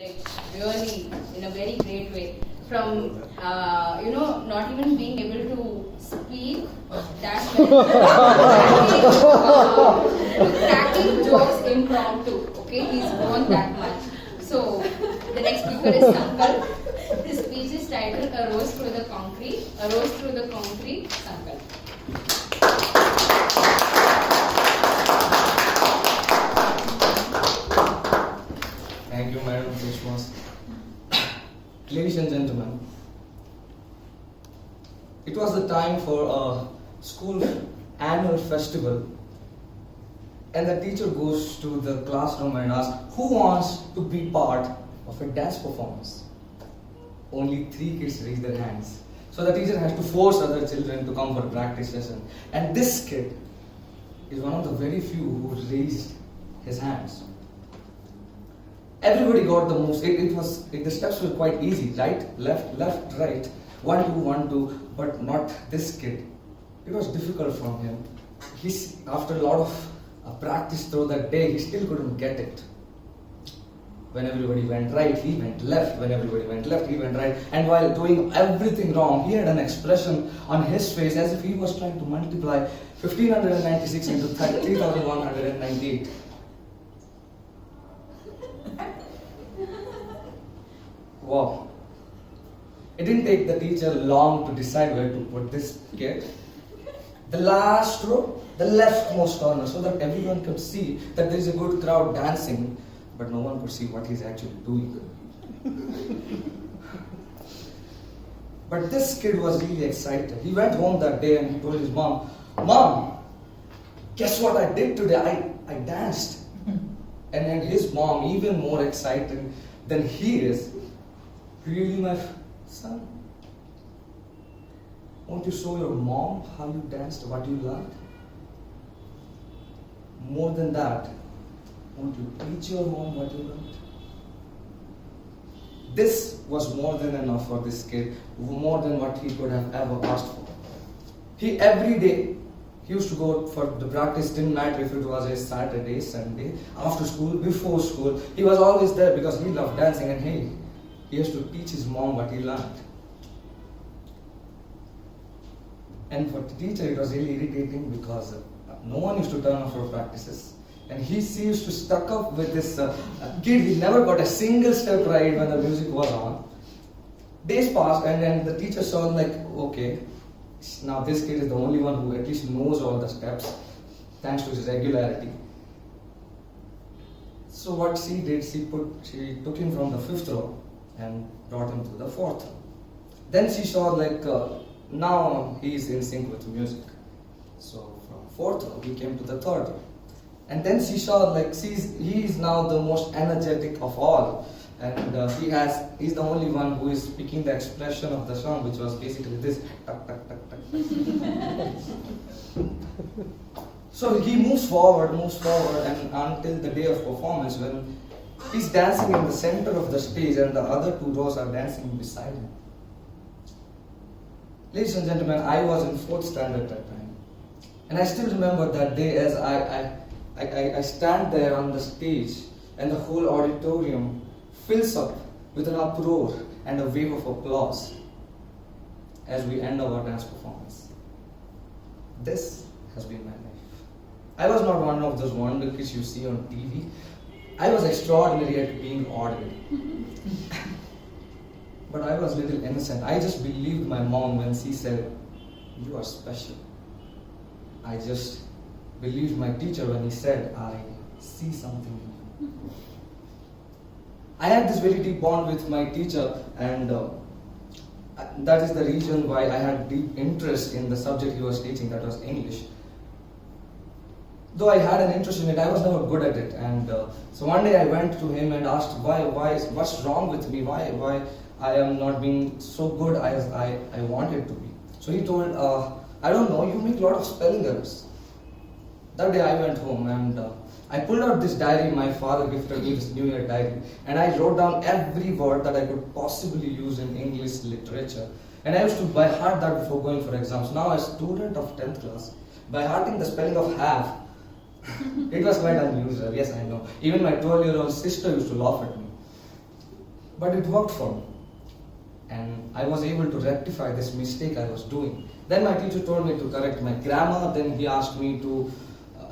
like really in a very great way. From not even being able to speak that well, cracking jokes impromptu. Okay, he's grown that much. So the next speaker is Sankalp. His speech is titled "A Rose Through the Concrete." A Rose Through the Concrete. Sankalp. Thank you, Madam Sushma. Ladies and gentlemen, it was the time for a school annual festival, and the teacher goes to the classroom and asks, who wants to be part of a dance performance? Only 3 kids raise their hands. So the teacher has to force other children to come for a practice session. And this kid is one of the very few who raised his hands. Everybody got the moves. The steps were quite easy. Right, left, right. 1, 2, 1, 2. But not this kid. It was difficult from him. After a lot of practice through that day, he still couldn't get it. When everybody went right, he went left. When everybody went left, he went right. And while doing everything wrong, he had an expression on his face as if he was trying to multiply 1596 into 3198. Wow. It didn't take the teacher long to decide where to put this kid. The last row, the leftmost corner, so that everyone could see that there is a good crowd dancing, but no one could see what he's actually doing. But this kid was really excited. He went home that day and he told his mom, "Mom, guess what I did today? I danced." And then his mom, even more excited than he is, "Really, my son? Won't you show your mom how you danced, what you learned? More than that, won't you teach your mom what you learned?" This was more than enough for this kid, more than what he could have ever asked for. Every day, he used to go for the practice, didn't matter if it was a Saturday, Sunday, after school, before school. He was always there because he loved dancing, and he has to teach his mom what he learned. And for the teacher, it was really irritating because no one used to turn up for practices. And she used to stuck up with this kid. He never got a single step right when the music was on. Days passed, and then the teacher saw like, okay, now this kid is the only one who at least knows all the steps, thanks to his regularity. So what she did, she took him from the 5th row and brought him to the 4th row. Then she saw like, now he is in sync with music. So from 4th row, he came to the 3rd row. And then she saw like, he is now the most energetic of all. And he's the only one who is speaking the expression of the song, which was basically this, tuck, tuck, tuck, tuck, tuck. So he moves forward, and until the day of performance, when he's dancing in the center of the stage and the other 2 rows are dancing beside him. Ladies and gentlemen, I was in 4th standard that time. And I still remember that day as I stand there on the stage and the whole auditorium fills up with an uproar and a wave of applause as we end our dance performance. This has been my life. I was not one of those wonder kids you see on TV. I was extraordinary at being ordinary. But I was little innocent. I just believed my mom when she said, "You are special." I just believed my teacher when he said, "I see something in you." I had this very deep bond with my teacher, and that is the reason why I had deep interest in the subject he was teaching, that was English. Though I had an interest in it, I was never good at it. And so one day I went to him and asked, what's wrong with me? Why I am not being so good as I wanted to be. So he told, I don't know, you make a lot of spelling errors. That day I went home and I pulled out this diary my father gifted me, this New Year diary, and I wrote down every word that I could possibly use in English literature. And I used to by heart that before going for exams. Now, as a student of 10th class, by hearting the spelling of have, it was quite unusual, yes I know. Even my 12-year-old sister used to laugh at me. But it worked for me. And I was able to rectify this mistake I was doing. Then my teacher told me to correct my grammar. Then he asked me to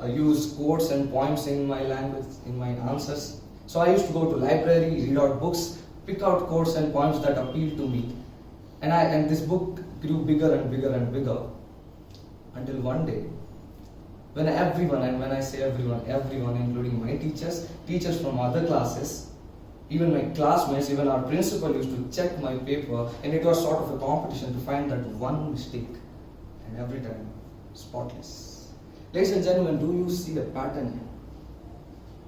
use quotes and poems in my language, in my answers. So I used to go to library, read out books, pick out quotes and poems that appealed to me. And this book grew bigger and bigger and bigger. Until one day, when everyone, and when I say everyone, everyone including my teachers from other classes, even my classmates, even our principal used to check my paper, and it was sort of a competition to find that one mistake. And every time, spotless. Ladies and gentlemen, do you see a pattern here?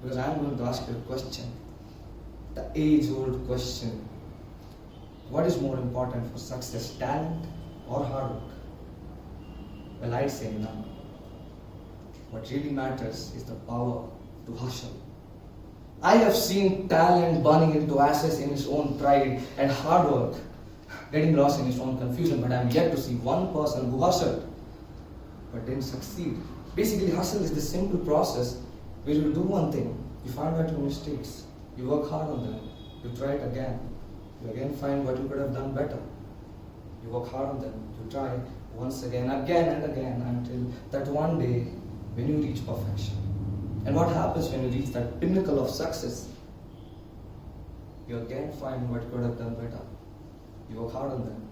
Because I am going to ask you a question. The age-old question. What is more important for success, talent or hard work? Well, I'd say none. What really matters is the power to hustle. I have seen talent burning into ashes in his own pride and hard work getting lost in his own confusion, but I am yet to see one person who hustled but didn't succeed. Basically, hustle is the simple process where you do one thing, you find out your mistakes, you work hard on them, you try it again, you again find what you could have done better. You work hard on them, you try once again and again until that one day when you reach perfection. And what happens when you reach that pinnacle of success? You again find what you could have done better. You work hard on them.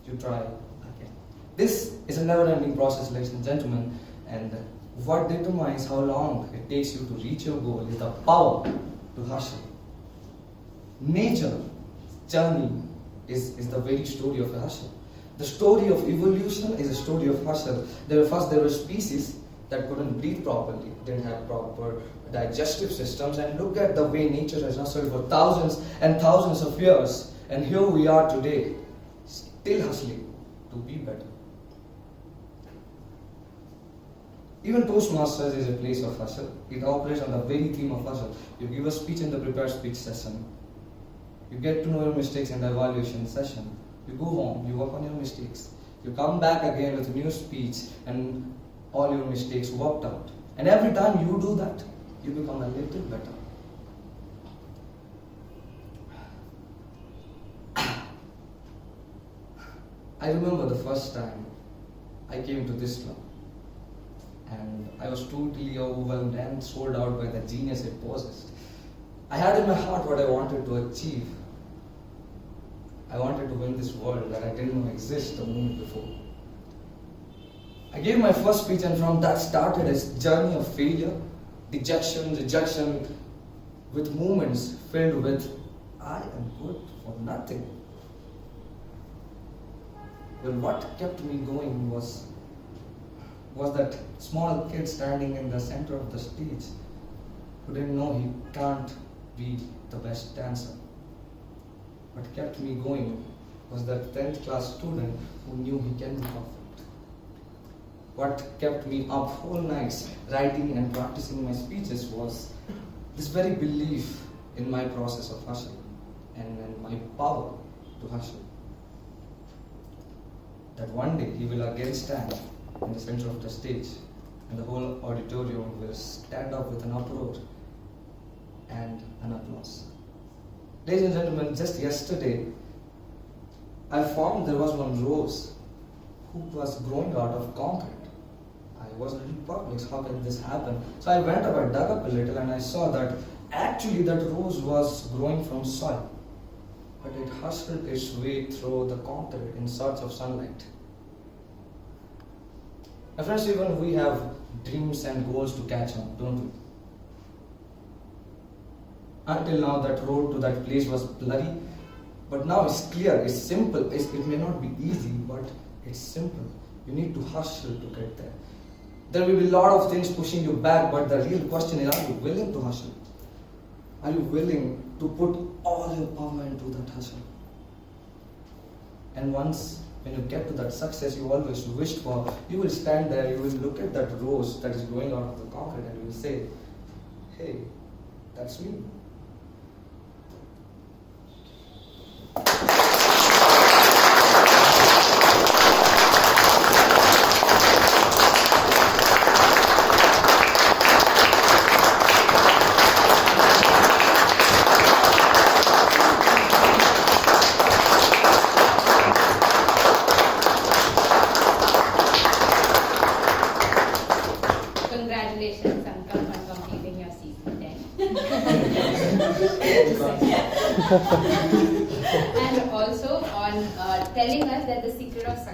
You try again. This is a never-ending process, ladies and gentlemen. And what determines how long it takes you to reach your goal is the power to hustle. Nature's journey is the very story of a hustle. The story of evolution is a story of hustle. There were species that couldn't breathe properly, didn't have proper digestive systems, and look at the way nature has hustled for thousands and thousands of years. And here we are today, still hustling to be better. Even Toastmasters is a place of hustle. It operates on the very theme of hustle. You give a speech in the prepared speech session. You get to know your mistakes in the evaluation session. You go home, you work on your mistakes. You come back again with a new speech and all your mistakes worked out. And every time you do that, you become a little better. I remember the first time I came to this club. And I was totally overwhelmed and sold out by the genius it possessed. I had in my heart what I wanted to achieve. I wanted to win this world that I didn't know existed a moment before. I gave my first speech, and from that started a journey of failure, dejection, rejection, with moments filled with, I am good for nothing. Well, what kept me going was that small kid standing in the center of the stage who didn't know he can't be the best dancer. What kept me going was that 10th class student who knew he can be perfect. What kept me up whole nights writing and practicing my speeches was this very belief in my process of hustle and my power to hustle. That one day he will again stand in the center of the stage and the whole auditorium will stand up with an uproar and an applause. Ladies and gentlemen, just yesterday I found there was one rose who was growing out of concrete. I was a little perplexed, how can this happen? So I went up, I dug up a little and I saw that actually that rose was growing from soil. But it hustled its way through the concrete in search of sunlight. My friends, even we have dreams and goals to catch on, don't we? Until now that road to that place was blurry, but now it's clear, it's simple. It may not be easy, but it's simple. You need to hustle to get there. There will be a lot of things pushing you back, but the real question is, are you willing to hustle? Are you willing to put all your power into that hustle? And once, when you get to that success you always wished for, you will stand there, you will look at that rose that is growing out of the concrete and you will say, hey, that's me. congratulations, Sankalp, on completing your season 10. And also on telling us that the secret of success